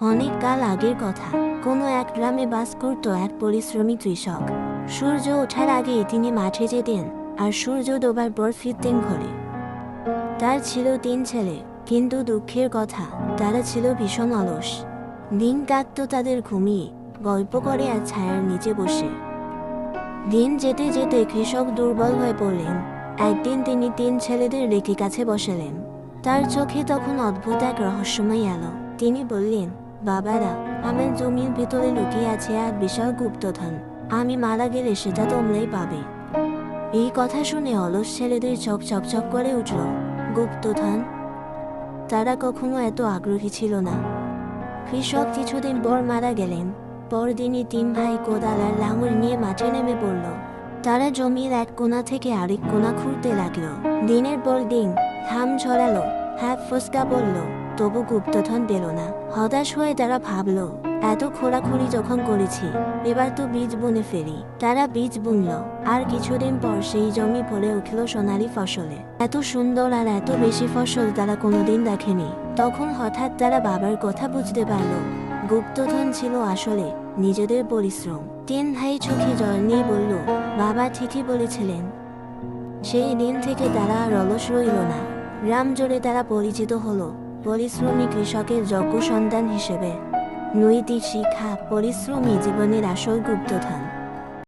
অনেক কাল আগের কথা, কোনো এক গ্রামে বাস করত এক পরিশ্রমী কৃষক। সূর্য ওঠার আগেই তিনি মাঠে যেতেন, আর সূর্য ডোবার পর ফিরতেন ঘরে। তার ছিল 3 ছেলে, কিন্তু দুঃখের কথা, তারা ছিল ভীষণ অলস। দিন কাটত তাদের ঘুমিয়ে, গল্প করে আর ছায়ার নিচে বসে। দিন যেতে যেতে কৃষক দুর্বল হয়ে পড়লেন। একদিন তিনি 3 ছেলেদের রেখে কাছে বসালেন। তার চোখে তখন অদ্ভুত এক রহস্যময় আলো। তিনি বললেন, বাবারা, আমার জমির ভিতরে লুকিয়ে আছে এক বিশাল গুপ্তধন। আমি মারা গেলে সেটা তোমরাই পাবে। এই কথা শুনে অলস ছেলেদের চোখ চকচক করে উঠল। গুপ্তধন? তারা কখনো এত আগ্রহী ছিল না। কৃষক কিছুদিন পর মারা গেলেন। পরদিনই 3 ভাই কোদাল আর লাঙল নিয়ে মাঠে নেমে পড়ল। তারা জমির এক কোণা থেকে আরেক কোণা খুঁড়তে লাগলো। দিনের পর দিন ঘাম ঝরালো, হাত ফসকা পড়ল, তবু গুপ্তধন পেল না। হতাশ হয়ে তারা ভাবল, এত খোঁড়াখুড়ি যখন করেছি, এবার তো বীজ বুনে ফেলি। তারা বীজ বুনল, আর কিছুদিন পর সেই জমি ভরে উঠল সোনালি ফসলে। এত সুন্দর আর এত বেশি ফসল তারা কোনোদিন দেখেনি। তখন হঠাৎ তারা বাবার কথা বুঝতে পারল। গুপ্তধন ছিল আসলে নিজেদের পরিশ্রম। 3 ভাই চোখে জল নিয়ে বলল, বাবা ঠিকই বলেছিলেন। সেই দিন থেকে তারা আর অলস রইল না। গ্রাম জুড়ে তারা পরিচিত হলো পরিশ্রমী কৃষকের যোগ্য সন্তান হিসেবে। নৈতিক শিক্ষা, পরিশ্রমী জীবনের আসল গুপ্তধন।